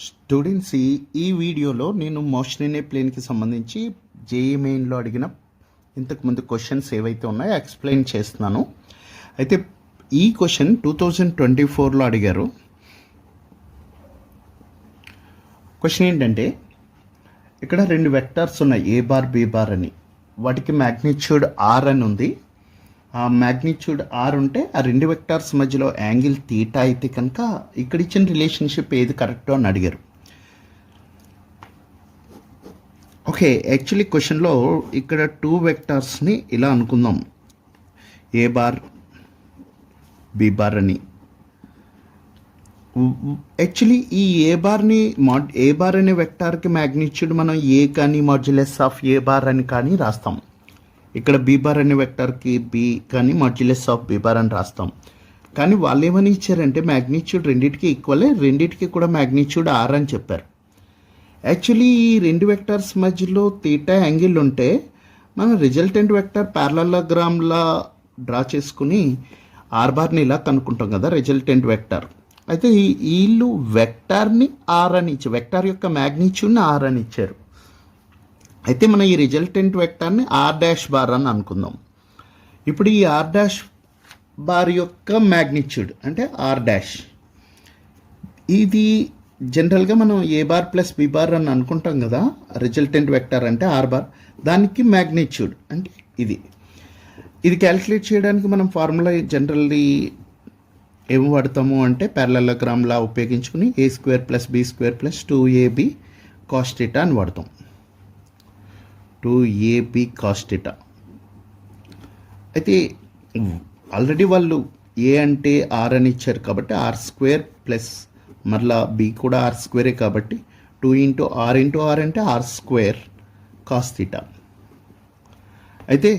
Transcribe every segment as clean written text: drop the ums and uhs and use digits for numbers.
Students ఈ వీడియోలో నేను మోషన్ ప్లేన్కి సంబంధించి జేఈ మెయిన్లో అడిగిన ఇంతకుముందు క్వశ్చన్స్ ఏవైతే ఉన్నాయో ఎక్స్ప్లెయిన్ చేస్తున్నాను. అయితే ఈ క్వశ్చన్ 2024లో అడిగారు. క్వశ్చన్ ఏంటంటే, ఇక్కడ రెండు వెక్టార్స్ ఉన్నాయి, ఏ బార్ బి బార్ అని. వాటికి మ్యాగ్నిట్యూడ్ ఆర్ అని ఉంది. ఆ మ్యాగ్నిట్యూడ్ ఆర్ ఉంటే ఆ రెండు వెక్టార్స్ మధ్యలో యాంగిల్ తీటా అయితే కనుక ఇక్కడ ఇచ్చిన రిలేషన్షిప్ ఏది కరెక్టో అని అడిగారు. ఓకే, యాక్చువల్లీ క్వశ్చన్లో ఇక్కడ టూ వెక్టార్స్ని ఇలా అనుకుందాం, ఏ బార్ బి బార్ అని. యాక్చువల్లీ ఈ ఏ బార్ అనే వెక్టార్కి మ్యాగ్నిట్యూడ్ మనం ఏ కానీ మాడ్యులస్ ఆఫ్ ఏ బార్ అని కానీ రాస్తాం. ఇక్కడ బీ బార్ అనే వెక్టార్కి బి కానీ మాడ్యులస్ ఆఫ్ బీ బార్ అని రాస్తాం. కానీ వాళ్ళు ఏమని ఇచ్చారంటే మ్యాగ్నిట్యూడ్ రెండింటికి ఈక్వలే, రెండింటికి కూడా మ్యాగ్నిట్యూడ్ ఆర్ అని చెప్పారు. యాక్చువల్లీ ఈ రెండు వెక్టార్స్ మధ్యలో తీటా యాంగిల్ ఉంటే మనం రిజల్టెంట్ వెక్టార్ ప్యారలలోగ్రామ్లా డ్రా చేసుకుని ఆర్ బార్ని ఇలా కనుక్కుంటాం కదా, రిజల్టెంట్ వెక్టార్. అయితే వీళ్ళు వెక్టార్ని ఆర్ అని ఇచ్చారు, వెక్టార్ యొక్క మ్యాగ్నిట్యూడ్ని ఆర్ అని ఇచ్చారు. అయితే మనం ఈ రిజల్టెంట్ వెక్టార్ని ఆర్ డాష్ బార్ అని అనుకుందాం. ఇప్పుడు ఈ ఆర్ డాష్ బార్ యొక్క మ్యాగ్నిట్యూడ్ అంటే ఆర్ డాష్, ఇది జనరల్గా మనం ఏ బార్ ప్లస్ బి బార్ అని అనుకుంటాం కదా, రిజల్టెంట్ వెక్టార్ అంటే ఆర్ బార్, దానికి మ్యాగ్నిట్యూడ్ అంటే ఇది క్యాలిక్యులేట్ చేయడానికి మనం ఫార్ములా జనరల్లీ ఏం వాడతాము అంటే ప్యారలలోగ్రామ్లా ఉపయోగించుకుని a square plus b square plus 2ab cos theta అని వాడతాం. 2ab cos theta. అయితే ఆల్రెడీ వాళ్ళు ఏ అంటే ఆర్ అని ఇచ్చారు కాబట్టి ఆర్ స్క్వేర్ ప్లస్ మరలా బి కూడా ఆర్ స్క్వేరే కాబట్టి 2 ఇంటూ ఆర్ అంటే ఆర్ స్క్వేర్ కాస్ థీటా. అయితే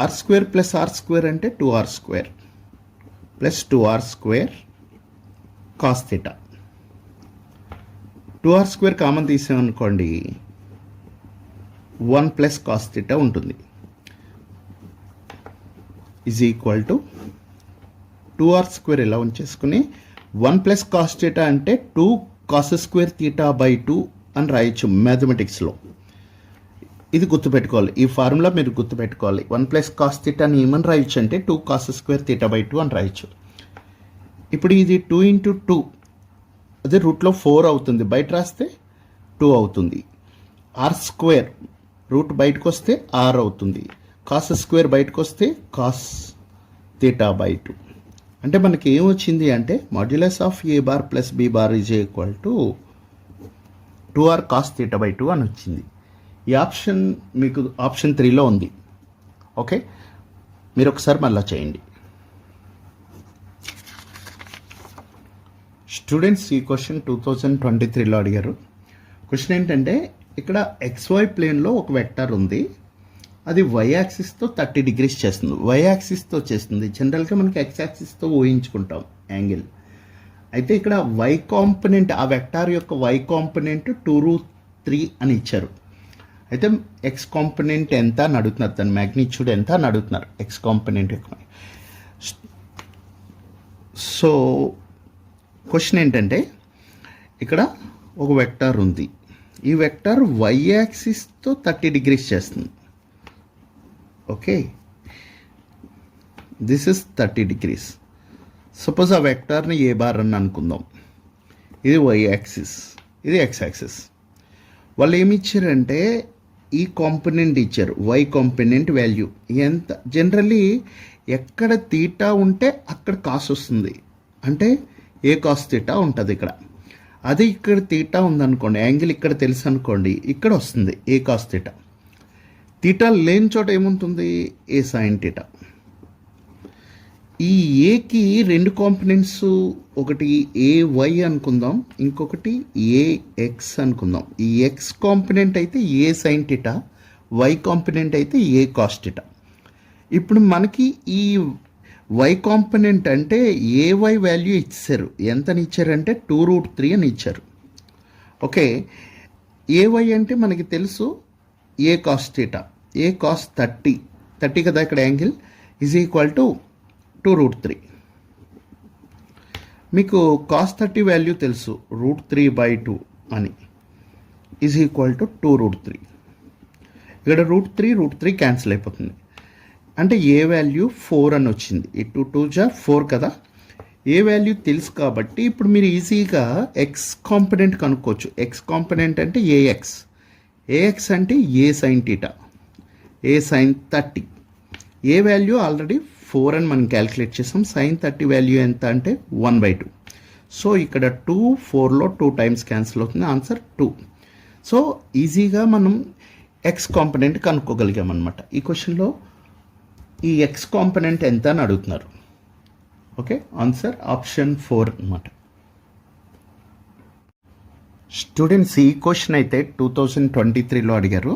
r square plus r square అంటే 2r square plus 2r square cos theta. 2r square common తీసామనుకోండి 1 ప్లస్ కాస్ థీటా ఉంటుంది, is equal to 2r square ఇలా ఉంచేసుకుని 1 ప్లస్ కాస్ థీటా అంటే 2 cos square theta by 2 అని రాయొచ్చు మ్యాథమెటిక్స్లో. ఇది గుర్తుపెట్టుకోవాలి, ఈ ఫార్ములా మీరు గుర్తుపెట్టుకోవాలి. 1 ప్లస్ కాస్ థీటాని ఏమని రాయొచ్చు అంటే 2 కాస్ స్క్వేర్ థీటా బై 2 అని రాయొచ్చు. ఇప్పుడు ఇది 2 ఇంటూ 2 అదే రూట్లో 4 అవుతుంది, బయట రాస్తే 2 అవుతుంది. ఆర్ స్క్వేర్ రూట్ బయటకు వస్తే ఆర్ అవుతుంది, కాస్ స్క్వేర్ బయటకు వస్తే కాస్ థీటా బై 2. అంటే మనకి ఏమొచ్చింది అంటే modulus of A bar plus B bar is equal to 2r cos theta by 2 అని వచ్చింది. ఈ ఆప్షన్ మీకు ఆప్షన్ 3లో ఉంది. ఓకే, మీరు ఒకసారి మళ్ళీ చేయండి. స్టూడెంట్స్ ఈ క్వశ్చన్ 2023లో అడిగారు. క్వశ్చన్ ఏంటంటే, ఇక్కడ XY ప్లేన్లో ఒక వెక్టార్ ఉంది, అది y యాక్సిస్తో 30 డిగ్రీస్ చేస్తుంది, y యాక్సిస్తో చేస్తుంది. జనరల్గా మనకి x యాక్సిస్తో ఊహించుకుంటాం యాంగిల్. అయితే ఇక్కడ y కాంపనెంట్, ఆ వెక్టార్ యొక్క y కాంపనెంట్ 2√3 అని ఇచ్చారు. అయితే x కాంపనెంట్ ఎంత అని అడుగుతున్నారు, దాని మ్యాగ్నిట్యూడ్ ఎంత అని అడుగుతున్నారు x కాంపనెంట్ యొక్క. సో క్వశ్చన్ ఏంటంటే, ఇక్కడ ఒక వెక్టార్ ఉంది, ఈ వెక్టార్ y యాక్సిస్తో 30 డిగ్రీస్ చేస్తుంది. Okay, this is 30 degrees. Suppose ఆ వెక్టార్ని ఏ బార్ అని అనుకుందాం. ఇది y యాక్సిస్, ఇది x యాక్సిస్. వాళ్ళు ఏమి ఇచ్చారంటే ఈ కాంపనెంట్ ఇచ్చారు, y కాంపనెంట్ వాల్యూ ఎంత. జనరల్లీ ఎక్కడ తీటా ఉంటే అక్కడ కాస్ వస్తుంది, అంటే ఏ కాస్ తీటా ఉంటుంది ఇక్కడ. అదే ఇక్కడ తీటా ఉందనుకోండి, యాంగిల్ ఇక్కడ తెలుసు అనుకోండి, ఇక్కడ వస్తుంది ఏ కాస్ తీటా. తీటా లేని చోట ఏముంటుంది, ఏ సైన్ తీటా. ఈ ఏకి రెండు కాంపనెంట్స్, ఒకటి AY అనుకుందాం, ఇంకొకటి AX అనుకుందాం. ఈ X కాంపనెంట్ అయితే ఏ సైన్ థీటా, Y కాంపనెంట్ అయితే ఏ కాస్ థీటా. ఇప్పుడు మనకి ఈ Y కాంపనెంట్ అంటే AY వాల్యూ ఇచ్చారు, ఎంతని ఇచ్చారంటే 2√3 అని ఇచ్చారు. ఓకే, AY అంటే మనకి తెలుసు ఏ కాస్ థీటా, ఏ కాస్ 30 కదా ఇక్కడ యాంగిల్, ఈజ్ ఈక్వల్ టు 2√3. మీకు cos30 వాల్యూ తెలుసు √3/2 అని ఈజ్ ఈక్వల్ టు 2√3. ఇక్కడ √3 క్యాన్సిల్ అయిపోతుంది. అంటే ఏ వాల్యూ 4 అని వచ్చింది. ఈ 2 2 జా 4 కదా. ఏ వాల్యూ తెలుసు కాబట్టి ఇప్పుడు మీరు ఈజీగా ఎక్స్ కాంపనెంట్ కనుక్కోవచ్చు. ఎక్స్ కాంపనెంట్ అంటే ఏఎక్స్ అంటే ఏ సైన్ టీటా, ఏ సైన్ 30. ఏ వాల్యూ ఆల్రెడీ 4 అని మనం క్యాలిక్యులేట్ చేసాం. సైన్ 30 వాల్యూ ఎంత అంటే 1/2. సో ఇక్కడ 2 4లో 2 టైమ్స్ క్యాన్సిల్ అవుతుంది. ఆన్సర్ 2. సో ఈజీగా మనం ఎక్స్ కాంపనెంట్ కనుక్కోగలిగాం అనమాట. ఈ క్వశ్చన్లో ఈ ఎక్స్ కాంపనెంట్ ఎంత అని అడుగుతున్నారు. ఓకే, ఆన్సర్ ఆప్షన్ 4 అనమాట. స్టూడెంట్స్ ఈ క్వశ్చన్ అయితే 2023లో అడిగారు.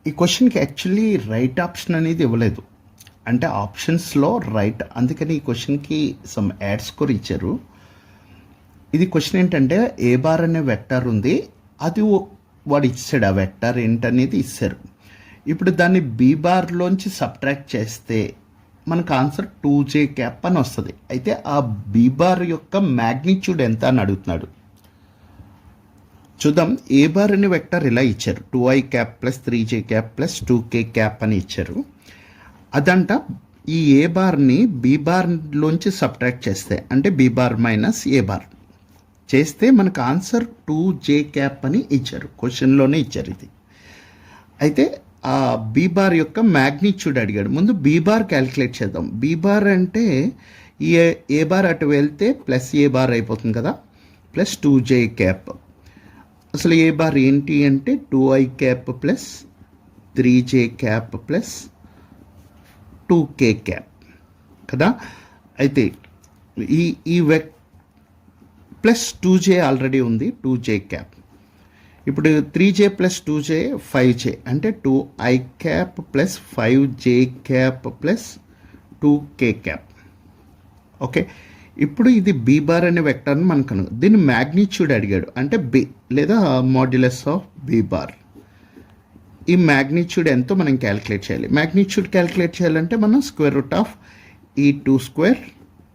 ఈ క్వశ్చన్కి యాక్చువల్లీ రైట్ ఆప్షన్ అనేది ఇవ్వలేదు. అంటే ఆప్షన్స్లో రైట్, అందుకని ఈ క్వశ్చన్కి సమ్ యాడ్ స్కోర్ ఇచ్చారు. ఇది క్వశ్చన్ ఏంటంటే ఏ బార్ అనే వెక్టర్ ఉంది, అది వాడు ఇచ్చాడు. ఆ వెక్టర్ ఏంటనేది ఇచ్చారు. ఇప్పుడు దాన్ని బీ బార్లోంచి సబ్ట్రాక్ట్ చేస్తే మనకు ఆన్సర్ 2j అని వస్తుంది. అయితే ఆ బీ బార్ యొక్క మ్యాగ్నిట్యూడ్ ఎంత అని అడుగుతున్నాడు. చూద్దాం. ఏ బార్ అనే వెక్టర్ ఇలా ఇచ్చారు, 2i + 3j + 2k అని ఇచ్చారు. అదంట ఈ ఏ బార్ని బీ బార్లోంచి సబ్ట్రాక్ట్ చేస్తే అంటే be bar minus A bar చేస్తే మనకు ఆన్సర్ 2j అని ఇచ్చారు. క్వశ్చన్లోనే ఇచ్చారు ఇది. అయితే ఆ బీ బార్ యొక్క మ్యాగ్నిట్యూడ్ అడిగాడు. ముందు బీ బార్ క్యాలిక్యులేట్ చేద్దాం. బీ బార్ అంటే ఈ ఏ బార్ అటు వెళ్తే ప్లస్ ఏ బార్ అయిపోతుంది కదా, ప్లస్ 2j. అసలు ఏ బార్ ఏంటి అంటే 2i + 3j + 2k కదా. అయితే ఈ ప్లస్ 2j ఆల్రెడీ ఉంది, 2j. ఇప్పుడు 3j + 2j 5j అంటే 2i + 5j + 2k. ఓకే, ఇప్పుడు ఇది బీ బార్ అనే వెక్టర్ని మనకు దీని మ్యాగ్నిట్యూడ్ అడిగాడు. అంటే బి లేదా మాడ్యులస్ ఆఫ్ బీ బార్. ఈ మ్యాగ్నిట్యూడ్ ఎంతో మనం క్యాలిక్యులేట్ చేయాలి. మ్యాగ్నిట్యూడ్ క్యాలిక్యులేట్ చేయాలంటే మనం √2²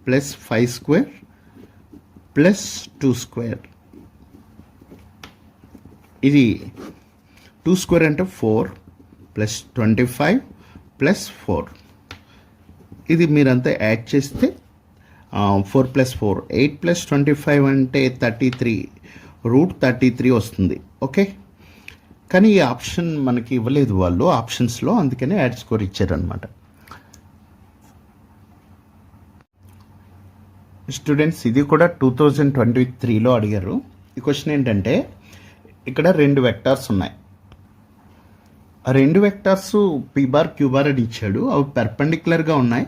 + 5² + 2². ఇది 2² అంటే 4 + 25 + 4. ఇది మీరంతా యాడ్ చేస్తే 4 + 4 8 + 25 అంటే 33, √33 వస్తుంది. ఓకే, కానీ ఈ ఆప్షన్ మనకి ఇవ్వలేదు వాళ్ళు ఆప్షన్స్లో, అందుకనే యాడ్ స్కోర్ ఇచ్చారనమాట. స్టూడెంట్స్ ఇది కూడా 2023లో అడిగారు. ఈ క్వశ్చన్ ఏంటంటే ఇక్కడ 2 వెక్టార్స్ ఉన్నాయి. ఆ 2 vectors P bar queue bar అని ఇచ్చాడు. అవి పెర్పెండిక్యులర్గా ఉన్నాయి.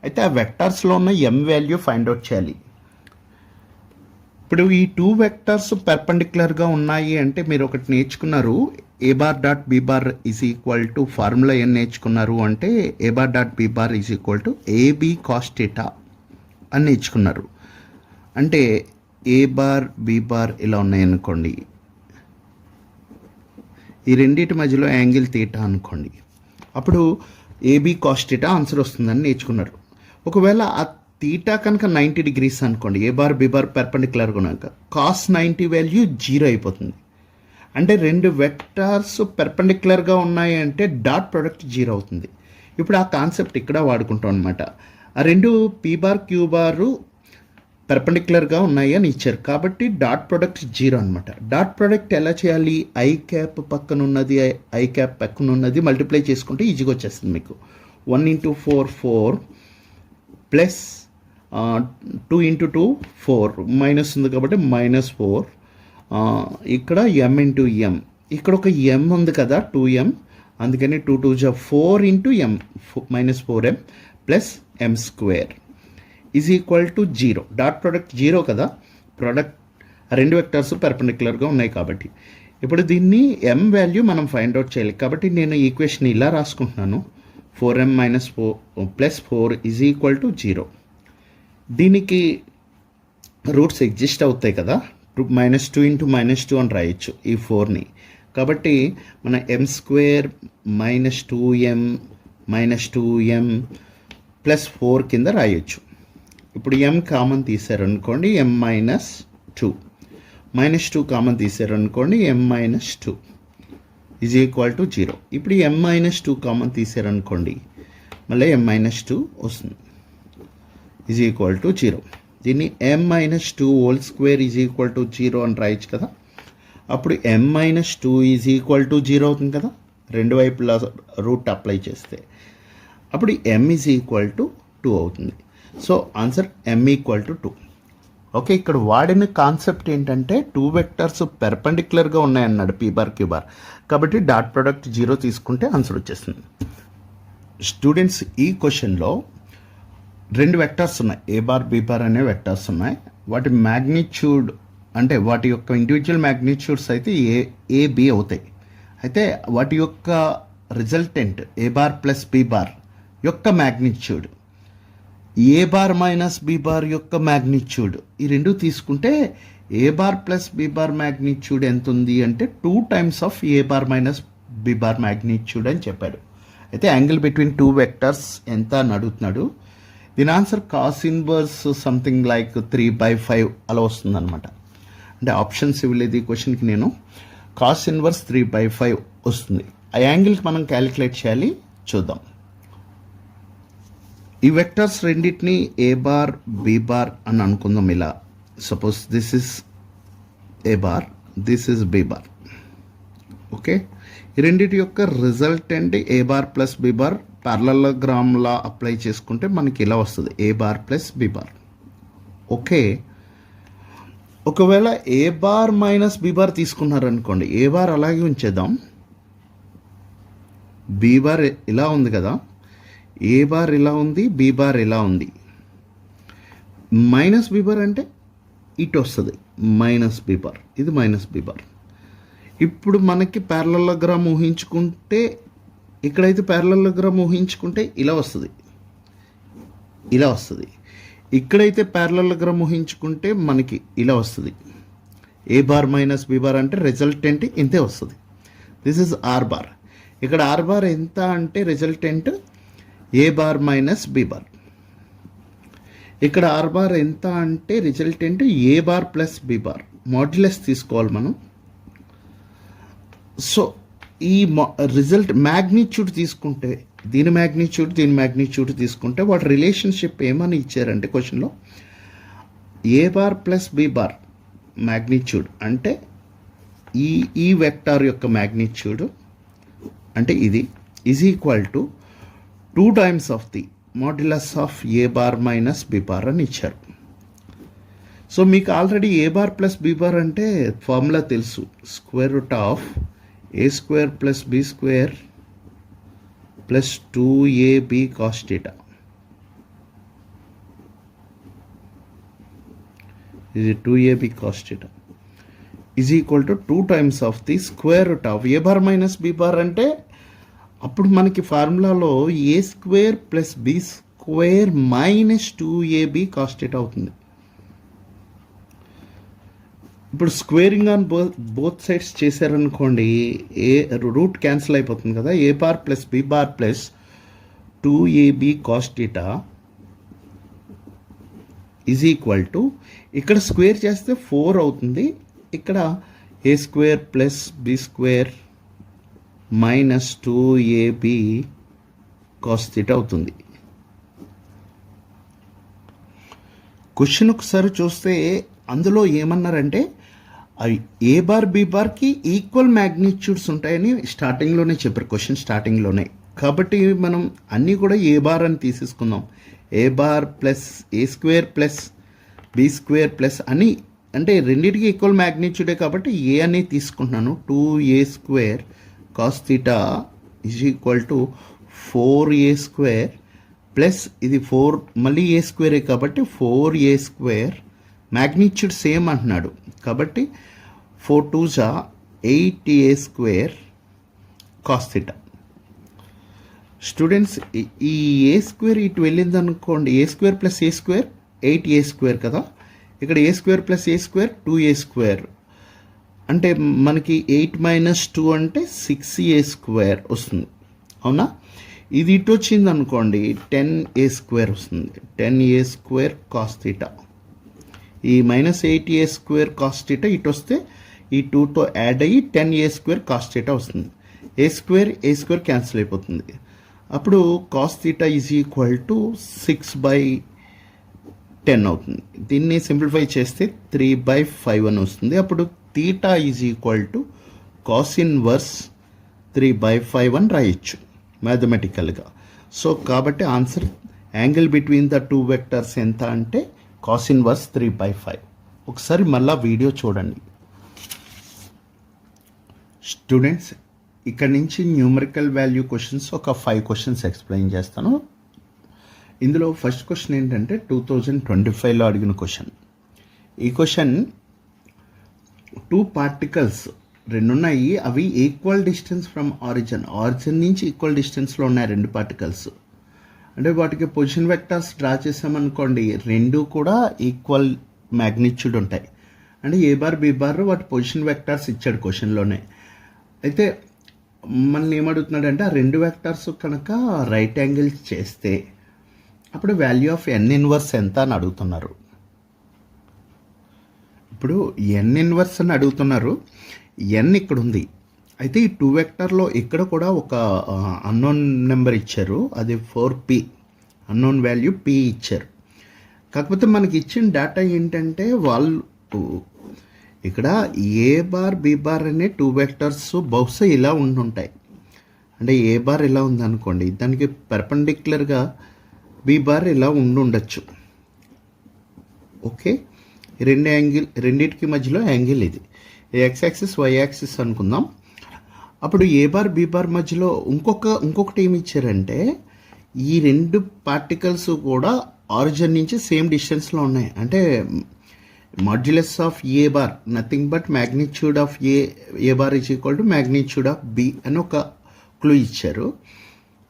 అయితే ఆ వెక్టార్స్లో ఉన్న m వాల్యూ ఫైండ్ అవుట్ చేయాలి. ఇప్పుడు ఈ 2 వెక్టార్స్ పెర్పెండిక్యులర్గా ఉన్నాయి అంటే మీరు ఒకటి నేర్చుకున్నారు, a bar dot b bar is equal to formula ఏం నేర్చుకున్నారు అంటే a bar dot b bar is equal to ab cos θ అని నేర్చుకున్నారు. అంటే a బార్ b బార్ ఇలా ఉన్నాయనుకోండి, ఈ రెండింటి మధ్యలో యాంగిల్ తీటా అనుకోండి, అప్పుడు AB cos θ ఆన్సర్ వస్తుందని నేర్చుకున్నారు. ఒకవేళ ఆ తీటా కనుక 90 degrees అనుకోండి, ఏ బార్ బి బార్ పెర్పెండిక్యులర్గా ఉన్నాక cos 90 వాల్యూ 0 అయిపోతుంది. అంటే 2 వెక్టార్స్ పెర్పెండిక్యులర్గా ఉన్నాయి అంటే డాట్ ప్రొడక్ట్ 0 అవుతుంది. ఇప్పుడు ఆ కాన్సెప్ట్ ఇక్కడ వాడుకుంటాం అనమాట. ఆ 2 పీ బార్ క్యూ బారు పెర్పెండిక్యులర్గా ఉన్నాయి అని ఇచ్చారు కాబట్టి డాట్ ప్రొడక్ట్ 0 అనమాట. డాట్ ప్రొడక్ట్ ఎలా చేయాలి, ఐ క్యాప్ పక్కన ఉన్నది ఐ క్యాప్ పక్కన ఉన్నది మల్టిప్లై చేసుకుంటే ఈజీగా వచ్చేస్తుంది మీకు. 1 × 4 4 ప్లస్ 2 × 2 4 మైనస్ ఉంది కాబట్టి -4. ఇక్కడ m × m, ఇక్కడ ఒక m ఉంది కదా 2m, అందుకని 2 2 4 × m -4m plus m² is equal to 0. Dot product 0 కదా, ప్రొడక్ట్ 2 వెక్టర్స్ పెర్పెండిక్యులర్గా ఉన్నాయి కాబట్టి. ఇప్పుడు దీన్ని m వాల్యూ మనం ఫైండ్ అవుట్ చేయాలి కాబట్టి నేను ఈక్వేషన్ ఇలా రాసుకుంటున్నాను, 4m - 4 + 4 ఈజ్ ఈక్వల్ టు 0. దీనికి రూట్స్ ఎగ్జిస్ట్ అవుతాయి కదా, -2 × -2 అని రాయొచ్చు ఈ 4ని. కాబట్టి మన m² -2m -2m + 4 కింద రాయొచ్చు. ఇప్పుడు m కామన్ తీసారనుకోండి m-2 -2 కామన్ తీసారనుకోండి m-2 ఈజ్ ఈక్వల్ టు 0. ఇప్పుడు m-2 కామన్ తీసారనుకోండి మళ్ళీ m-2 వస్తుంది ఈజ్ ఈక్వల్ టు 0. దీన్ని m-2 whole square is equal to 0 అని రాయొచ్చు కదా. అప్పుడు m-2 ఈజ్ ఈక్వల్ టు 0 అవుతుంది కదా రెండు వైపులా రూట్ అప్లై చేస్తే. అప్పుడు m ఈజ్ ఈక్వల్ టు 2 అవుతుంది. So answer m equal to 2. Okay, ఇక్కడ వాడిన కాన్సెప్ట్ ఏంటంటే 2 వెక్టర్స్ పెర్పెండిక్యులర్గా ఉన్నాయన్నాడు p బార్ q బార్. కాబట్టి డాట్ ప్రోడక్ట్ 0 తీసుకుంటే ఆన్సర్ వచ్చేస్తుంది. స్టూడెంట్స్, ఈ క్వశ్చన్లో 2 వెక్టర్స్ ఉన్నాయి, ఏ బార్ బి బార్ అనే వెక్టర్స్ ఉన్నాయి. వాటి మ్యాగ్నిట్యూడ్ అంటే వాటి యొక్క ఇండివిజువల్ మ్యాగ్నిట్యూడ్స్ అయితే ఏ బి అవుతాయి. అయితే వాటి యొక్క resultant a bar plus B bar యొక్క magnitude a bar minus b bar యొక్క మ్యాగ్నిట్యూడ్ ఈ రెండు తీసుకుంటే a bar plus B bar magnitude ఎంత ఉంది అంటే 2 times of A bar minus b bar magnitude అని చెప్పాడు. అయితే యాంగిల్ బిట్వీన్ 2 వెక్టర్స్ ఎంత అని అడుగుతున్నాడు. దీని answer cos inverse something like 3/5 అలా వస్తుంది అనమాట. అంటే ఆప్షన్స్ ఇవ్వలేదు ఈ క్వశ్చన్కి, నేను కాస్ ఇన్వర్స్ 3/5 వస్తుంది. ఆ యాంగిల్కి మనం క్యాలిక్యులేట్ చేయాలి, చూద్దాం. ఈ వెక్టర్స్ రెండింటిని ఏ బార్ బి బార్ అని అనుకుందాం. ఇలా suppose this is a bar, this is b bar. Okay, ఈ రెండింటి యొక్క resultant a bar plus B bar పారలలోగ్రామ్లా అప్లై చేసుకుంటే మనకి ఇలా వస్తుంది, a bar plus B bar. Okay, ఒకవేళ a bar minus b bar తీసుకున్నారనుకోండి, ఏ బార్ అలాగే ఉంచేద్దాం, బి బార్ ఇలా ఉంది కదా, ఏ బార్ ఇలా ఉంది, బి బార్ ఇలా ఉంది. మైనస్ బి బార్ అంటే ఇటు వస్తుంది, మైనస్ బి బార్, ఇది మైనస్ బి బార్. ఇప్పుడు మనకి పారలలోగ్రామ్ ఊహించుకుంటే, ఇక్కడైతే పారలలోగ్రామ్ ఊహించుకుంటే ఇలా వస్తుంది, ఇలా వస్తుంది. ఇక్కడైతే పారలలోగ్రామ్ ఊహించుకుంటే మనకి ఇలా వస్తుంది. A bar minus b bar అంటే రిజల్టెంట్ ఇంతే వస్తుంది. This is r bar. ఇక్కడ ఆర్ బార్ ఎంత అంటే resultant a bar minus b bar. ఇక్కడ ఆర్ బార్ ఎంత అంటే resultant a bar plus B bar. Modulus తీసుకోవాలి మనం. సో ఈ రిజల్ట్ మ్యాగ్నిట్యూడ్ తీసుకుంటే, దీని మ్యాగ్నిట్యూడ్ తీసుకుంటే వాటి రిలేషన్షిప్ ఏమని ఇచ్చారంటే క్వశ్చన్లో, a bar plus B bar magnitude అంటే ఈ వెక్టార్ యొక్క మ్యాగ్నిట్యూడ్ అంటే ఇది is equal to 2 times of the modulus of A bar minus b bar అని ఇచ్చారు. సో మీకు already a bar plus B bar అంటే ఫార్ములా తెలుసు, square root of a square plus b square plus 2ab cos theta. ఇది 2ab cos theta is equal to 2 times of the square root of A bar minus b bar అంటే అప్పుడు మనకి ఫార్ములాలో a square plus b square minus 2ab cos theta అవుతుంది. ఇప్పుడు squaring on both sides చేశారనుకోండి, ఏ route cancel అయిపోతుంది కదా, a bar plus B bar plus 2ab cos theta is equal to, ఇక్కడ స్క్వేర్ చేస్తే 4 అవుతుంది, ఇక్కడ a square plus b square minus 2ab cos theta అవుతుంది. క్వశ్చన్ ఒకసారి చూస్తే అందులో ఏమన్నారంటే ఏ బార్ బి బార్కి ఈక్వల్ మ్యాగ్నిట్యూడ్స్ ఉంటాయని స్టార్టింగ్లోనే చెప్పారు, క్వశ్చన్ స్టార్టింగ్లోనే. కాబట్టి మనం అన్నీ కూడా ఏ బార్ అని తీసేసుకుందాం. A bar plus a square plus b square plus అని అంటే రెండింటికి ఈక్వల్ మ్యాగ్నిట్యూడే కాబట్టి ఏ అని తీసుకుంటున్నాను. 2a square cos theta is equal to 4a square plus ఇది 4 మళ్ళీ ఏ స్క్వేరే కాబట్టి 4a స్క్వేర్, మ్యాగ్నిట్యూడ్ సేమ్ అంటున్నాడు కాబట్టి 4 2s 8a square cos theta. Students, ఈ ఏ స్క్వేర్ ఇటు వెళ్ళింది అనుకోండి, ఏ square plus a square 8a square కదా, ఇక్కడ a square plus a square 2a square అంటే మనకి 8 - 2 అంటే 6a స్క్వేర్ వస్తుంది, అవునా. ఇది ఇటు వచ్చింది అనుకోండి 10a² వస్తుంది. 10a² cos theta. ఈ -8a² కాస్ థీటా ఇటు వస్తే ఈ 2తో యాడ్ అయ్యి 10a² కాస్ థీటా వస్తుంది. a² క్యాన్సిల్ అయిపోతుంది. అప్పుడు cos theta is equal to 6/10 అవుతుంది. దీన్ని సింప్లిఫై చేస్తే 3/5 అని వస్తుంది. అప్పుడు theta is equal to cos inverse 3/5 అని రాయొచ్చు మ్యాథమెటికల్గా. సో కాబట్టి answer angle between the two vectors ఎంత అంటే కాస్ ఇన్వర్స్ 3/5. ఒకసారి మళ్ళా వీడియో చూడండి స్టూడెంట్స్. ఇక్కడ నుంచి న్యూమరికల్ వాల్యూ క్వశ్చన్స్ ఒక 5 క్వశ్చన్స్ ఎక్స్ప్లెయిన్ చేస్తాను. ఇందులో ఫస్ట్ క్వశ్చన్ ఏంటంటే 2025లో అడిగిన క్వశ్చన్. ఈ క్వశ్చన్ 2 పార్టికల్స్ 2 ఉన్నాయి. అవి ఈక్వల్ డిస్టెన్స్ ఫ్రమ్ ఆరిజిన్ నుంచి ఈక్వల్ డిస్టెన్స్లో ఉన్నాయి 2 పార్టికల్స్. అంటే వాటికి పొజిషన్ వెక్టర్స్ డ్రా చేసామనుకోండి, 2 కూడా ఈక్వల్ మ్యాగ్నిట్యూడ్ ఉంటాయి. అంటే ఏ బార్ బి బార్ వాటి పొజిషన్ వెక్టర్స్ ఇచ్చాడు క్వశ్చన్లోనే. అయితే మనల్ని ఏమడుగుతున్నాడంటే ఆ 2 వెక్టర్స్ కనుక రైట్ యాంగిల్స్ చేస్తే అప్పుడు వాల్యూ ఆఫ్ n ఇన్వర్స్ ఎంత అని అడుగుతున్నారు. ఇప్పుడు n ఇన్వర్స్ అని అడుగుతున్నారు. n ఇక్కడ ఉంది. అయితే ఈ 2 వెక్టర్లో ఇక్కడ కూడా ఒక అన్నోన్ నెంబర్ ఇచ్చారు, అది 4p, అన్నోన్ వాల్యూ p ఇచ్చారు. కాకపోతే మనకి ఇచ్చిన డేటా ఏంటంటే వాళ్ళు ఇక్కడ ఏ బార్ బి బార్ అనే 2 వెక్టర్స్ బహుశా ఇలా ఉండుంటాయి. అంటే ఏ బార్ ఇలా ఉందనుకోండి, దానికి పెర్పెండిక్యులర్గా బి బార్ ఇలా ఉండొచ్చు. ఓకే, రెండింటికి మధ్యలో యాంగిల్ ఇది ఎక్స్ యాక్సిస్ వై యాక్సిస్ అనుకుందాం. అప్పుడు ఏ బార్ బి బార్ మధ్యలో ఇంకొకటి ఏమి ఇచ్చారంటే ఈ 2 పార్టికల్స్ కూడా ఆరిజిన్ నుంచి సేమ్ డిస్టెన్స్లో ఉన్నాయి. అంటే modulus of A bar nothing but magnitude of A bar is equal to magnitude of B అని ఒక క్లూ ఇచ్చారు.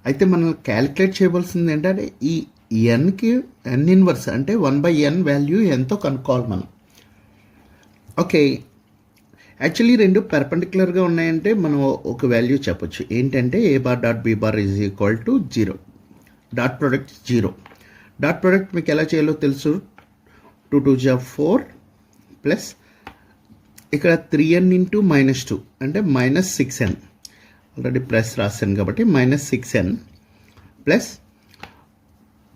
అయితే మనం క్యాలిక్యులేట్ చేయవలసింది ఏంటంటే ఈ ఎన్కి n ఇన్వర్స్ అంటే 1/n వాల్యూ ఎంతో కనుక్కోవాలి మనం. ఓకే, యాక్చువల్లీ 2 పెర్పెండిక్యులర్గా ఉన్నాయంటే మనం ఒక వాల్యూ చెప్పొచ్చు. ఏంటంటే a bar dot b bar is equal to 0, dot product 0. Dot product మీకు ఎలా చేయాలో తెలుసు. 2 2 జా 4 ప్లస్ ఇక్కడ 3n ఇంటూ -2 అంటే -6n. ఆల్రెడీ ప్లస్ రాశాను కాబట్టి -6n ప్లస్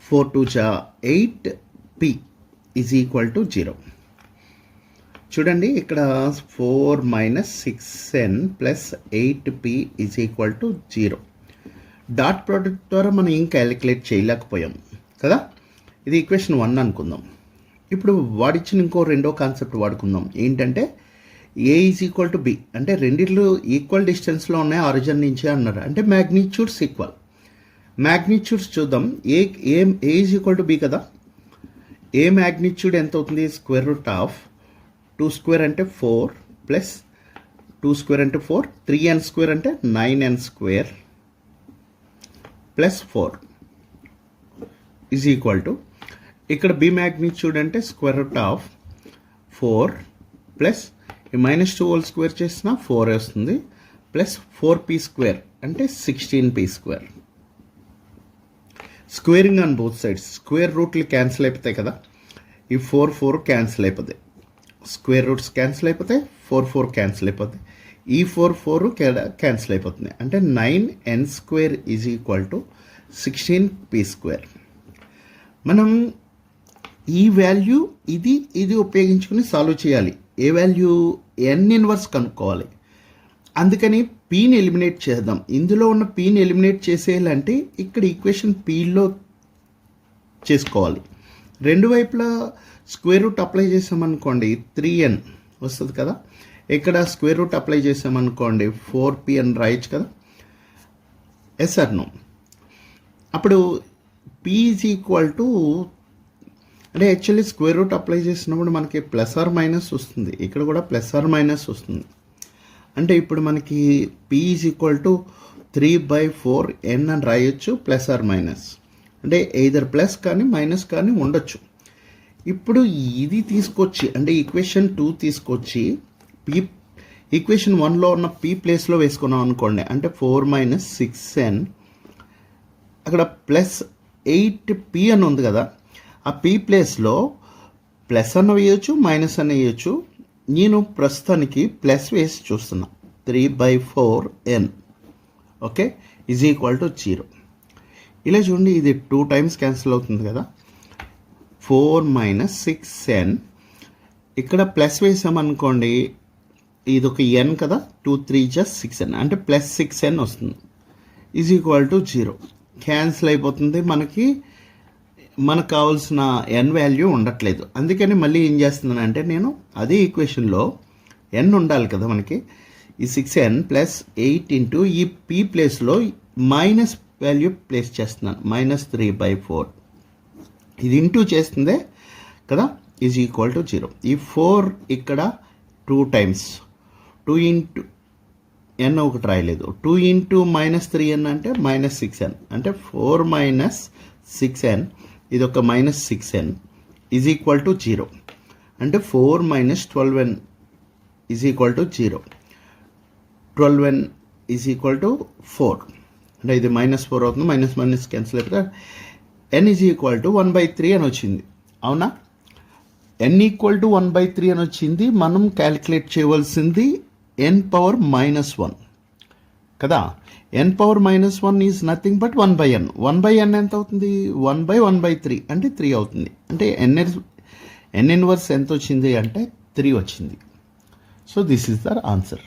4 2 జా 8p ఈజ్ ఈక్వల్ టు 0. చూడండి ఇక్కడ 4 - 6n plus 8p is equal to 0. Dot product ద్వారా మనం ఏం క్యాలిక్యులేట్ చేయలేకపోయాం కదా. ఇది ఈక్వేషన్ 1 అనుకుందాం. ఇప్పుడు వాడిచ్చిన ఇంకో రెండో కాన్సెప్ట్ వాడుకుందాం. ఏంటంటే ఏ ఈజ్ ఈక్వల్ టు బి అంటే రెండిట్లు ఈక్వల్ డిస్టెన్స్లో ఉన్నాయి ఆరిజిన్ నుంచి అన్నారు. అంటే మ్యాగ్నిట్యూడ్స్ ఈక్వల్. మ్యాగ్నిట్యూడ్స్ చూద్దాం. ఏ ఈజ్ ఈక్వల్ టు బి కదా. ఏ మ్యాగ్నిట్యూడ్ ఎంత అవుతుంది? √2² అంటే 4 ప్లస్ 2² అంటే 4, 3n² అంటే 9n² plus 4 is equal to ఇక్కడ బి మ్యాగ్నిట్యూడ్ అంటే √4 ప్లస్ ఈ -2² చేసిన 4 వస్తుంది ప్లస్ 4p² అంటే 16p². Squaring on both sides. Square రూట్లు క్యాన్సిల్ అయిపోతాయి కదా. ఈ 4 క్యాన్సిల్ అయిపోతాయి. స్క్వేర్ రూట్స్ క్యాన్సిల్ అయిపోతాయి, 4 క్యాన్సిల్ అయిపోతాయి. ఈ 4 క్యాన్సిల్ అయిపోతుంది. అంటే 9n² is equal to 16p². మనం ఈ వాల్యూ ఇది ఉపయోగించుకుని సాల్వ్ చేయాలి. ఏ వాల్యూ? n ఇన్వర్స్ కనుక్కోవాలి. అందుకని పీని ఎలిమినేట్ చేద్దాం. ఇందులో ఉన్న పీని ఎలిమినేట్ చేసేయాలంటే ఇక్కడ ఈక్వేషన్ పీలో చేసుకోవాలి. 2 వైపులా స్క్వేర్ రూట్ అప్లై చేసామనుకోండి 3n వస్తుంది కదా. ఇక్కడ స్క్వేర్ రూట్ అప్లై చేసామనుకోండి 4p అని రాయొచ్చు కదా. Yes or no? అప్పుడు p ఈజ్ ఈక్వల్ టు అంటే యాక్చువల్లీ స్క్వేర్ రూట్ అప్లై చేసినప్పుడు మనకి ప్లస్ ఆర్ మైనస్ వస్తుంది. ఇక్కడ కూడా ప్లస్ ఆర్ మైనస్ వస్తుంది. అంటే ఇప్పుడు మనకి p is equal to 3/4n అని రాయొచ్చు, ప్లస్ ఆర్ మైనస్. అంటే ఎయిదర్ ప్లస్ కానీ మైనస్ కానీ ఉండొచ్చు. ఇప్పుడు ఇది తీసుకొచ్చి అంటే ఈక్వేషన్ 2 తీసుకొచ్చి ఈక్వేషన్ 1లో ఉన్న p ప్లేస్లో వేసుకున్నాం అనుకోండి. అంటే 4 - 6n అక్కడ +8p అని ఉంది కదా, ఆ p ప్లేస్లో ప్లస్ అన్న వేయచ్చు, మైనస్ అన్న వేయచ్చు. నేను ప్రస్తుతానికి ప్లస్ వేసి చూస్తున్నా. 3/4n okay is equal to 0. ఇలా చూడండి, ఇది 2 టైమ్స్ క్యాన్సిల్ అవుతుంది కదా. 4 - 6n, ఇక్కడ ప్లస్ వేసామనుకోండి, ఇది ఒక n కదా, 2 3 just 6n అంటే +6n వస్తుంది. Is equal to 0. క్యాన్సిల్ అయిపోతుంది, మనకు కావాల్సిన n వాల్యూ ఉండట్లేదు. అందుకని మళ్ళీ ఏం చేస్తున్నానంటే, నేను అదే ఈక్వేషన్లో n ఉండాలి కదా మనకి, ఈ 6n + 8 ఇంటూ ఈ p ప్లేస్లో మైనస్ వాల్యూ ప్లేస్ చేస్తున్నాను, -3/4. ఇది ఇంటూ చేస్తుందే కదా, ఈజ్ ఈక్వల్ టు 0. ఈ 4 ఇక్కడ 2 టైమ్స్, 2 ఇంటూ n ఒకటి రాయలేదు, 2 ఇంటూ -3n అంటే -6n, అంటే 4 - 6n, ఇది ఒక -6n ఈజ్ ఈక్వల్ టు 0. అంటే 4 - 12n is equal to 0. 12n is equal to 4, అంటే ఇది -4 అవుతుంది, మైనస్ క్యాన్సిల్ అయిపోతే n ఈజ్ ఈక్వల్ టు 1/3 అని వచ్చింది. అవునా, n ఈక్వల్ టు 1/3 అని వచ్చింది. మనం క్యాలిక్యులేట్ చేయవలసింది n⁻−1 కదా. n⁻−1 is nothing but 1/n. 1/n ఎంత అవుతుంది? 1/1/3 అంటే 3 అవుతుంది. అంటే n ఇన్వర్స్ ఎంత వచ్చింది అంటే 3 వచ్చింది. So this is the answer.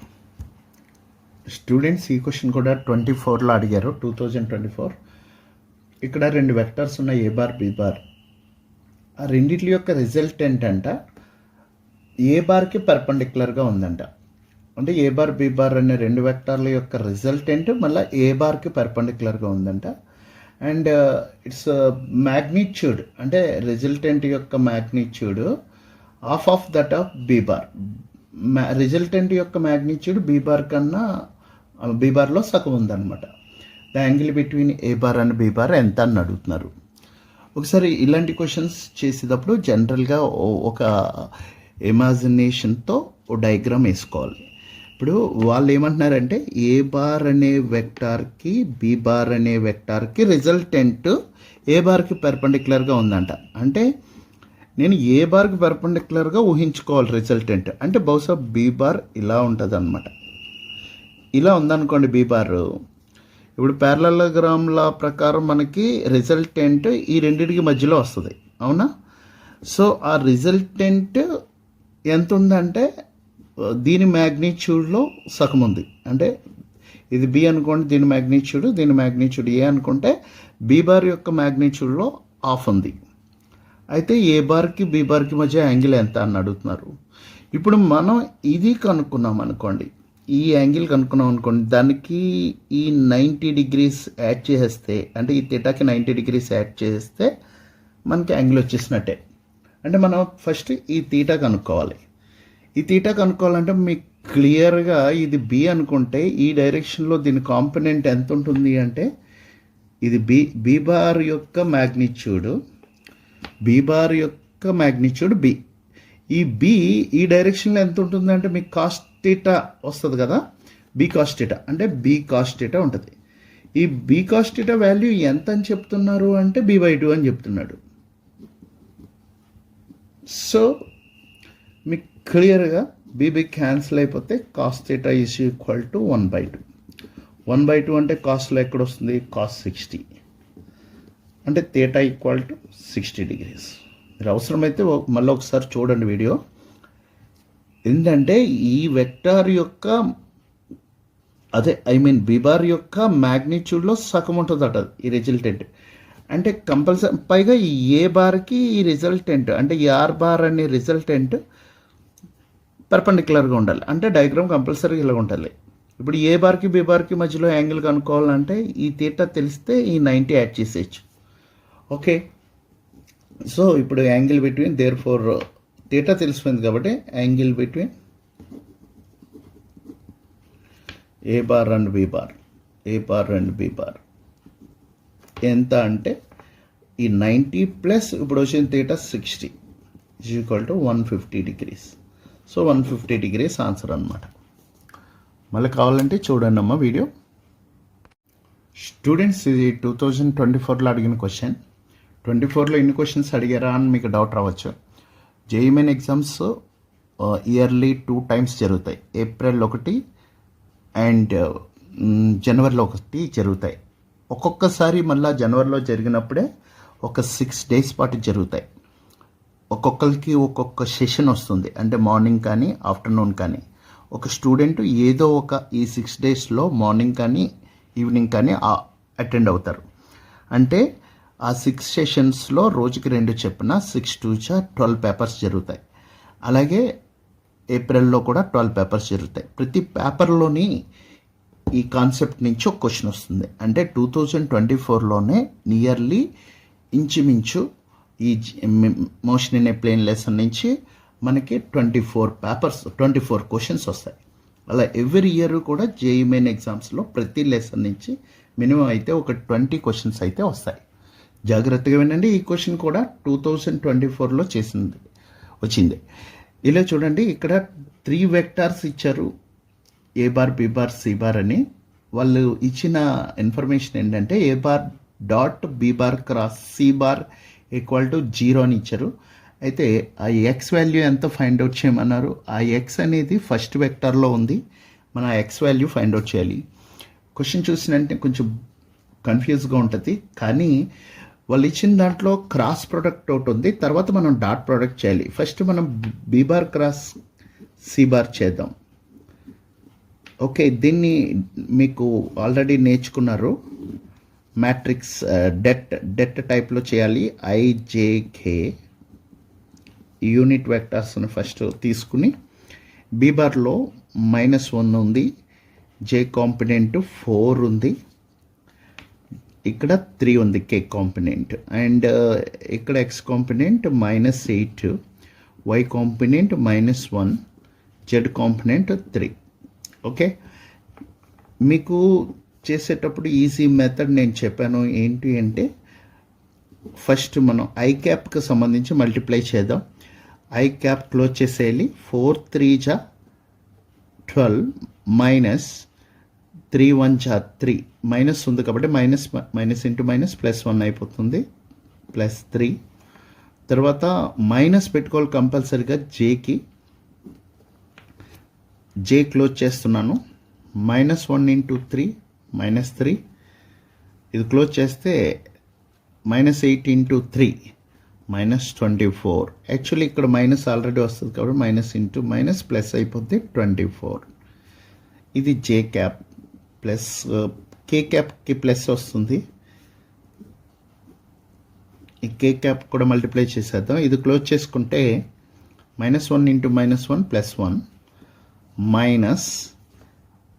Students, ఈ క్వశ్చన్ కూడా 24లో అడిగారు, 2024. ఇక్కడ 2 వెక్టర్స్ ఉన్నాయి, a బార్ b బార్. ఆ రెండిటి యొక్క రిజల్టెంట్ అంట ఏ బార్కి పర్పెండిక్యులర్గా ఉందంట. అంటే a బార్ b బార్ అనే 2 వెక్టర్ల యొక్క రిజల్టెంట్ మళ్ళీ ఏ బార్కి పర్పెండిక్యులర్గా ఉందంట. అండ్ ఇట్స్ మ్యాగ్నిట్యూడ్, అంటే రిజల్టెంట్ యొక్క magnitude half of that of b bar. Resultant యొక్క మ్యాగ్నిట్యూడ్ b బార్ కన్నా b బార్లో సగం ఉందన్నమాట. The angle between a bar and b bar ఎంత అని అడుగుతున్నారు. ఒకసారి ఇలాంటి క్వశ్చన్స్ చేసేటప్పుడు జనరల్గా ఒక ఇమాజినేషన్తో డయాగ్రామ్ వేసుకోవాలి. ఇప్పుడు వాళ్ళు ఏమంటున్నారంటే, ఏ బార్ అనే వెక్టార్కి బి బార్ అనే వెక్టార్కి రిజల్టెంట్ ఏ బార్కి పర్పెండిక్యులర్గా ఉందంట. అంటే నేను ఏ బార్కి పర్పెండిక్యులర్గా ఊహించుకోవాలి రిజల్టెంట్. అంటే బహుశా బి బార్ ఇలా ఉంటుంది అనమాట. ఇలా ఉందనుకోండి బి బార్. ఇప్పుడు ప్యారలలోగ్రామ్ లా ప్రకారం మనకి రిజల్టెంట్ ఈ రెండింటికి మధ్యలో వస్తుంది, అవునా. సో ఆ రిజల్టెంట్ ఎంత ఉందంటే దీని మ్యాగ్నిట్యూడ్లో సగం ఉంది. అంటే ఇది బి అనుకోండి, దీని మ్యాగ్నిట్యూడ్ ఏ అనుకుంటే బి బార్ యొక్క మ్యాగ్నిట్యూడ్లో హాఫ్ ఉంది. అయితే ఏ బార్కి బి బార్కి మధ్య యాంగిల్ ఎంత అని అడుగుతున్నారు. ఇప్పుడు మనం ఇది కనుక్కున్నాం అనుకోండి, ఈ యాంగిల్ కనుక్కున్నాం అనుకోండి, దానికి ఈ 90 degrees యాడ్ చేసేస్తే, అంటే ఈ థీటాకి 90 degrees యాడ్ చేస్తే మనకి యాంగిల్ వచ్చేసినట్టే. అంటే మనం ఫస్ట్ ఈ థీటా కనుక్కోవాలి. ఈ థీటా కనుక్కోవాలంటే మీకు క్లియర్గా ఇది బి అనుకుంటే ఈ డైరెక్షన్లో దీని కాంపోనెంట్ ఎంత ఉంటుంది అంటే, ఇది బి బార్ యొక్క మ్యాగ్నిట్యూడ్ బి. ఈ బి ఈ డైరెక్షన్లో ఎంత ఉంటుంది అంటే మీకు కాస్ థీటా వస్తుంది కదా, బి కాస్ థీటా, అంటే బి కాస్ థీటా ఉంటుంది. ఈ బి కాస్ థీటా వాల్యూ ఎంత అని చెప్తున్నారు అంటే b/2 అని చెప్తున్నాడు. సో మీకు క్లియర్గా బి క్యాన్సిల్ అయిపోతే cos theta is equal to 1/2. 1/2 అంటే కాస్ట్లో ఎక్కడ వస్తుంది? కాస్ 60, అంటే థీటా ఈక్వల్ టు 60 degrees. మీరు అవసరమైతే మళ్ళీ ఒకసారి చూడండి వీడియో. ఏంటంటే ఈ వెక్టార్ యొక్క బి బార్ యొక్క మ్యాగ్నిట్యూడ్లో సగం ఉంటుందట ఈ రిజల్టెంట్. అంటే కంపల్సరీ పైగా ఈ ఏ బార్కి ఈ రిజల్టెంట్, అంటే ఈ ఆర్ బార్ అనే రిజల్టెంట్ పర్పెండిక్యులర్గా ఉండాలి. అంటే డయాగ్రామ్ కంపల్సరీగా ఇలా ఉండాలి. ఇప్పుడు ఏ బార్కి బి బార్కి మధ్యలో యాంగిల్ కనుక్కోవాలంటే ఈ థీటా తెలిస్తే ఈ 90 యాడ్ చేసేయచ్చు. ఓకే, సో ఇప్పుడు angle between there four theta తెలిసిపోయింది కాబట్టి angle between A bar and B bar ఎంత అంటే ఈ 90 ప్లస్ ఇప్పుడు వచ్చిన theta 60 is equal to 150 degrees. So 150 degrees answer అనమాట. మళ్ళీ కావాలంటే చూడండి అమ్మా వీడియో. స్టూడెంట్స్, ఇది 2024లో అడిగిన క్వశ్చన్. 24లో ఎన్ని క్వశ్చన్స్ అడిగారా అని మీకు డౌట్ రావచ్చు. JEE main exams yearly 2 times జరుగుతాయి. ఏప్రిల్ 1 అండ్ జనవరిలో 1 జరుగుతాయి. ఒక్కొక్కసారి మళ్ళీ జనవరిలో జరిగినప్పుడే ఒక 6 days పాటు జరుగుతాయి. ఒక్కొక్కరికి ఒక్కొక్క సెషన్ వస్తుంది, అంటే మార్నింగ్ కానీ ఆఫ్టర్నూన్ కానీ. ఒక స్టూడెంట్ ఏదో ఒక ఈ 6 daysలో మార్నింగ్ కానీ ఈవినింగ్ కానీ అటెండ్ అవుతారు. అంటే ఆ 6 sessions రోజుకి 2 చెప్పిన 6 2 12 పేపర్స్ జరుగుతాయి. అలాగే ఏప్రిల్లో కూడా 12 పేపర్స్ జరుగుతాయి. ప్రతి పేపర్లోని ఈ కాన్సెప్ట్ నుంచి ఒక క్వశ్చన్ వస్తుంది. అంటే 2024లోనే నియర్లీ ఇంచుమించు ఈ motion in a plane lesson నుంచి మనకి 24 పేపర్స్ 24 క్వశ్చన్స్ వస్తాయి. అలా ఎవ్రీ ఇయర్ కూడా జేఈఈ మెయిన్ ఎగ్జామ్స్లో ప్రతి లెసన్ నుంచి మినిమం అయితే ఒక 20 క్వశ్చన్స్ అయితే వస్తాయి. జాగ్రత్తగా వినండి. ఈ క్వశ్చన్ కూడా 2024లో వచ్చింది. ఇలా చూడండి, ఇక్కడ 3 వెక్టార్స్ ఇచ్చారు, a bar b bar c bar అని. వాళ్ళు ఇచ్చిన ఇన్ఫర్మేషన్ ఏంటంటే a bar dot b bar cross C bar equal to 0 అని ఇచ్చారు. అయితే ఆ ఎక్స్ వాల్యూ ఎంత ఫైండ్ అవుట్ చేయమన్నారు. ఆ ఎక్స్ అనేది ఫస్ట్ వెక్టార్లో ఉంది. మన ఎక్స్ వాల్యూ ఫైండ్ అవుట్ చేయాలి. క్వశ్చన్ చూసినంటే కొంచెం కన్ఫ్యూజ్గా ఉంటుంది, కానీ వాళ్ళు ఇచ్చిన దాంట్లో క్రాస్ ప్రోడక్ట్ ఒకటి ఉంది, తర్వాత మనం డాట్ ప్రోడక్ట్ చేయాలి. ఫస్ట్ మనం B bar cross C bar చేద్దాం. ఓకే, దీన్ని మీకు ఆల్రెడీ నేర్చుకున్నారు. మ్యాట్రిక్స్ డెట్ టైప్లో చేయాలి. ఐజేకే యూనిట్ వెక్టార్స్ని ఫస్ట్ తీసుకుని బి బార్లో -1 ఉంది, జే కాంపినెంట్ 4 ఉంది, ఇక్కడ 3 ఉంది కే కాంపినెంట్, అండ్ ఇక్కడ X component -8, Y component -1, Z component 3. Okay, మీకు చేసేటప్పుడు ఈజీ మెథడ్ నేను చెప్పాను. ఏంటి అంటే ఫస్ట్ మనం ఐ క్యాప్కి సంబంధించి మల్టిప్లై చేద్దాం. ఐ క్యాప్ క్లోజ్ చేసేయాలి. 4 3 12 -3 1 3, మైనస్ ఉంది కాబట్టి మైనస్ ఇంటూ మైనస్ +1 అయిపోతుంది, +3. తర్వాత మైనస్ పెట్టుకోవాలి కంపల్సరీగా. జే క్లోజ్ చేస్తున్నాను. -1 ఇంటూ 3 -3, ఇది క్లోజ్ చేస్తే -8 ఇంటూ 3 -24. యాక్చువల్లీ ఇక్కడ మైనస్ ఆల్రెడీ వస్తుంది కాబట్టి మైనస్ ఇంటూ మైనస్ ప్లస్ అయిపోద్ది 24. ఇది జే క్యాప్ ప్లస్ కే క్యాప్కి ప్లస్ వస్తుంది. ఈ కే క్యాప్ కూడా మల్టిప్లై చేసేద్దాం. ఇది క్లోజ్ చేసుకుంటే -1 ఇంటూ -1 +1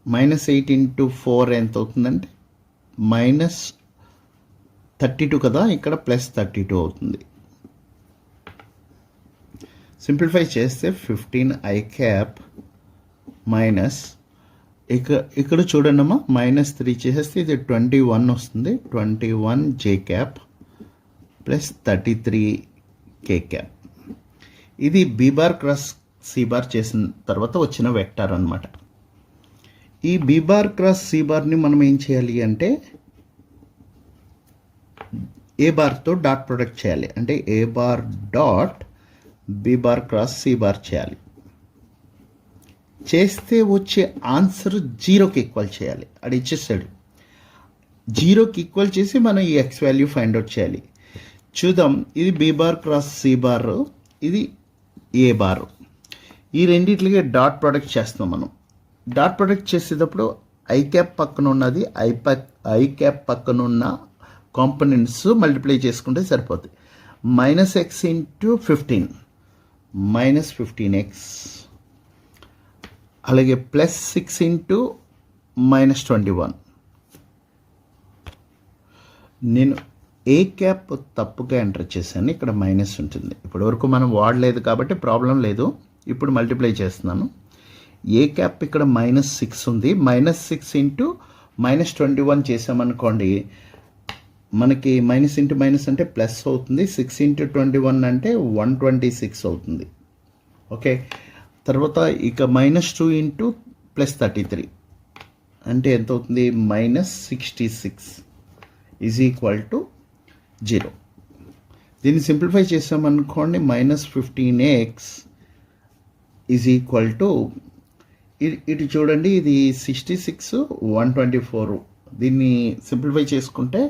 -8 ఇంటూ 4 ఎంత అవుతుందంటే -32 కదా, ఇక్కడ +32 అవుతుంది. సింప్లిఫై చేస్తే 15 ఐ క్యాప్ మైనస్ ఇక్కడ చూడండమ్మా -3 చేసేస్తే ఇది 21 వస్తుంది. 21 J cap plus 33 K cap. ఇది B bar cross C bar చేసిన తర్వాత వచ్చిన వెక్టార్ అనమాట. ఈ బి బార్ క్రాస్ సి బార్ని మనం ఏం చేయాలి అంటే ఏ బార్తో డాట్ ప్రొడక్ట్ చేయాలి. అంటే a bar dot b bar cross C bar చేయాలి. చేస్తే వచ్చే ఆన్సర్ 0కి ఈక్వల్ చేయాలి. అది ఇచ్చేసాడు. 0కి ఈక్వల్ చేసి మనం ఈ ఎక్స్ వాల్యూ ఫైండ్ అవుట్ చేయాలి. చూద్దాం. ఇది B bar cross C bar, ఇది ఏ బార్. ఈ రెండింటికి డాట్ ప్రొడక్ట్ చేస్తాం మనం. డాట్ ప్రొడక్ట్ చేసేటప్పుడు ఐ క్యాప్ పక్కన ఉన్నది ఐ క్యాప్ పక్కన ఉన్న కాంపోనెంట్స్ మల్టిప్లై చేసుకుంటే సరిపోతుంది. -x ఇంటూ 15 -15x, అలాగే +6 ఇంటూ -21. నేను ఏ క్యాప్ తప్పుగా ఎంటర్ చేశాను, ఇక్కడ మైనస్ ఉంటుంది. ఇప్పటివరకు మనం వాడలేదు కాబట్టి ప్రాబ్లం లేదు. ఇప్పుడు మల్టిప్లై చేస్తున్నాను. ఏ క్యాప్ ఇక్కడ -6 ఉంది. -6 ఇంటూ -21 చేసామనుకోండి, మనకి మైనస్ ఇంటూ మైనస్ అంటే ప్లస్ అవుతుంది. 6 ఇంటూ 21 అంటే 126 అవుతుంది. ఓకే, తర్వాత ఇక -2 ఇంటూ +33 అంటే ఎంత అవుతుంది -66 ఈజ్ ఈక్వల్ టు 0. దీన్ని సింప్లిఫై చేసామనుకోండి -15x ఈజ్ ఈక్వల్ టు ఇటు చూడండి, ఇది 66 124. దీన్ని సింప్లిఫై చేసుకుంటే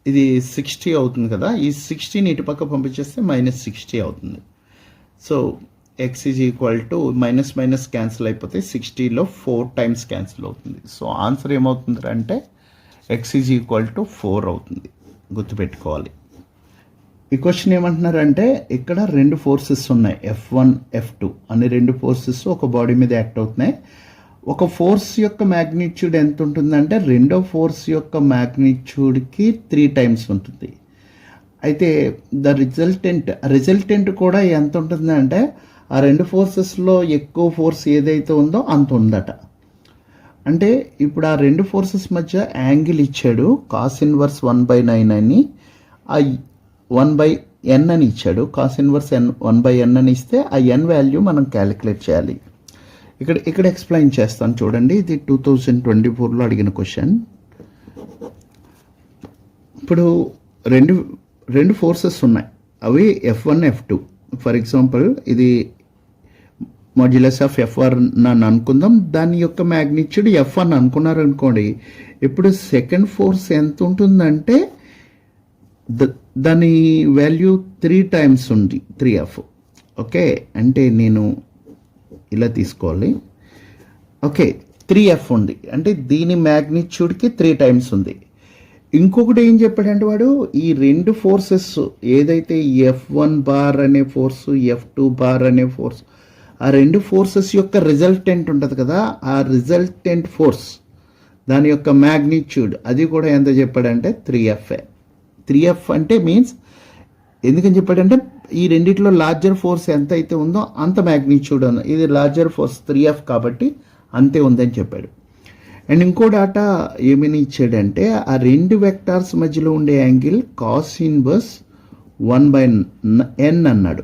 ఇది 60 అవుతుంది కదా, ఈ 60ని ఇటు పక్క పంపించేస్తే -60 అవుతుంది. So x is equal to minus cancel అయిపోతే 60లో 4 టైమ్స్ క్యాన్సిల్ అవుతుంది. సో ఆన్సర్ ఏమవుతుంది అంటే x ఈజ్ ఈక్వల్ టు 4 అవుతుంది. గుర్తుపెట్టుకోవాలి. ఈ క్వశ్చన్ ఏమంటున్నారంటే ఇక్కడ 2 ఫోర్సెస్ ఉన్నాయి, F1 F2 అనే 2 ఫోర్సెస్ ఒక బాడీ మీద యాక్ట్ అవుతున్నాయి. ఒక ఫోర్స్ యొక్క మ్యాగ్నిట్యూడ్ ఎంత ఉంటుందంటే రెండో ఫోర్స్ యొక్క మ్యాగ్నిట్యూడ్కి 3 టైమ్స్ ఉంటుంది. అయితే రిజల్టెంట్ కూడా ఎంత ఉంటుందంటే ఆ 2 ఫోర్సెస్లో ఎక్కువ ఫోర్స్ ఏదైతే ఉందో అంత ఉందట. అంటే ఇప్పుడు ఆ 2 ఫోర్సెస్ మధ్య యాంగిల్ ఇచ్చాడు, కాస్ ఇన్వర్స్ 1/9 అని, ఆ 1/n అని ఇచ్చాడు. కాస్ ఇన్వర్స్ 1/n అని ఇస్తే ఆ n వాల్యూ మనం క్యాలిక్యులేట్ చేయాలి. ఇక్కడ ఎక్స్ప్లెయిన్ చేస్తాను చూడండి. ఇది 2024లో అడిగిన క్వశ్చన్. ఇప్పుడు రెండు ఫోర్సెస్ ఉన్నాయి, అవి F1 F2. ఫర్ ఎగ్జాంపుల్ ఇది మాడ్యులస్ ఆఫ్ F1 అని అనుకుందాం, దాని యొక్క మ్యాగ్నిట్యూడ్ F1 అనుకున్నారు అనుకోండి. ఇప్పుడు సెకండ్ ఫోర్స్ ఎంత ఉంటుందంటే దాని వాల్యూ 3 టైమ్స్ ఉంది, 3F. ఓకే, అంటే నేను ఇలా తీసుకోవాలి. ఓకే, 3F ఉంది అంటే దీని మ్యాగ్నిట్యూడ్కి 3 టైమ్స్ ఉంది. ఇంకొకటి ఏం చెప్పాడంటే వాడు, ఈ 2 ఫోర్సెస్ ఏదైతే F1 బార్ అనే ఫోర్స్, F2 బార్ అనే ఫోర్స్, ఆ 2 ఫోర్సెస్ యొక్క రిజల్టెంట్ ఉంటుంది కదా, ఆ రిజల్టెంట్ ఫోర్స్ దాని యొక్క మ్యాగ్నిట్యూడ్ అది కూడా ఎంత చెప్పాడంటే 3F. 3F అంటే మీన్స్ ఎందుకని చెప్పాడంటే ఈ రెండిట్లో లార్జర్ ఫోర్స్ ఎంత అయితే ఉందో అంత మ్యాగ్నిట్యూడ్ ఉంది. ఇది లార్జర్ ఫోర్స్ 3F కాబట్టి అంతే ఉందని చెప్పాడు. అండ్ ఇంకో డాటా ఏమని ఇచ్చాడంటే ఆ 2 వెక్టార్స్ మధ్యలో ఉండే యాంగిల్ కాస్ ఇన్వర్స్ 1/n అన్నాడు.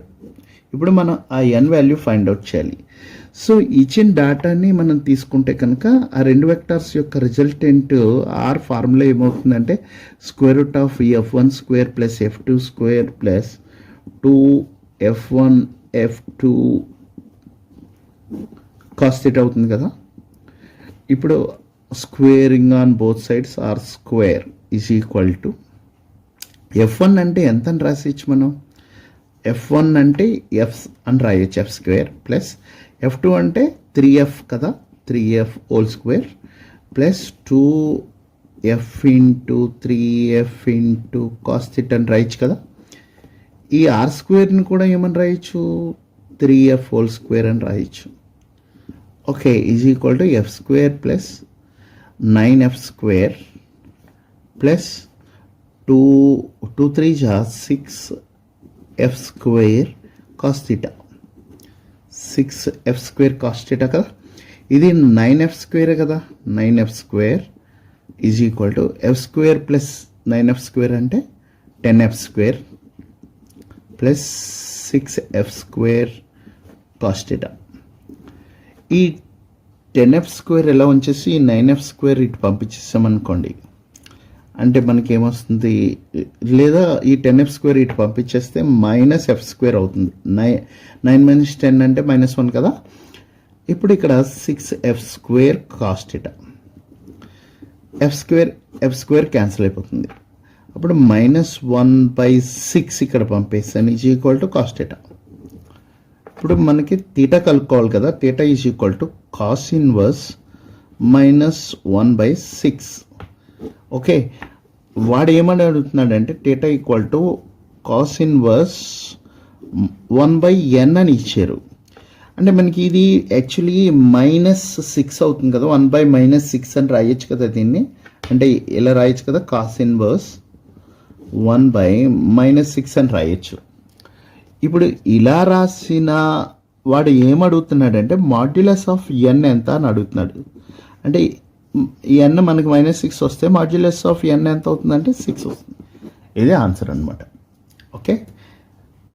ఇప్పుడు మనం ఆ n వాల్యూ ఫైండ్ అవుట్ చేయాలి. సో ఇచ్చిన డాటాని మనం తీసుకుంటే కనుక ఆ 2 వెక్టార్స్ యొక్క రిజల్టెంట్ ఆర్ ఫార్ములా ఏమవుతుందంటే √F1² + F2² + 2F1 F2 cos θ అవుతుంది కదా. ఇప్పుడు squaring on both sides R square is equal to F1 అంటే ఎంత అని రాసేయచ్చు మనం. F1 అంటే F అని రాయొచ్చు, F² ప్లస్ F2 అంటే 3F కదా, 3F² plus 2F into 3F into cos θ అని రాయొచ్చు కదా. ఈ R² కూడా ఏమని రాయొచ్చు, 3F² అని రాయొచ్చు. Okay, is equal to F² plus 9F² plus 2 3 6F² cos θ, 6F² cos θ కదా. ఇది 9F² కదా, 9F² is equal to F² plus 9F² అంటే 10F² ప్లస్ 6F² cos θ. ఈ 10F² ఎలా ఉంచేసి ఈ 9F² ఇటు పంపించేసామనుకోండి, అంటే మనకి ఏమొస్తుంది, లేదా ఈ 10F² ఇటు పంపించేస్తే -F² అవుతుంది. 9 - 10 అంటే -1 కదా. ఇప్పుడు ఇక్కడ 6F² cos θ, F² క్యాన్సిల్ అయిపోతుంది. అప్పుడు -1/6 ఇక్కడ పంపేస్తాను ఈజ్ ఈక్వల్ టు cos θ. ఇప్పుడు మనకి θ కలుపుకోవాలి కదా, θ is equal to cos inverse -1/6. Okay, వాడు ఏమని అడుగుతున్నాడంటే θ equal to cos inverse 1/n అని ఇచ్చారు. అంటే మనకి ఇది యాక్చువల్లీ -6 అవుతుంది కదా, 1/-6 అని రాయొచ్చు కదా దీన్ని. అంటే ఇలా రాయొచ్చు కదా, కాస్ ఇన్వర్స్ 1/-6 అని రాయొచ్చు. ఇప్పుడు ఇలా రాసిన వాడు ఏమడుగుతున్నాడంటే మాడ్యులస్ ఆఫ్ n ఎంత అని అడుగుతున్నాడు. అంటే ఈ n మనకి -6 వస్తే మాడ్యులస్ ఆఫ్ n ఎంత అవుతుందంటే 6 వస్తుంది. ఇదే ఆన్సర్ అనమాట. ఓకే.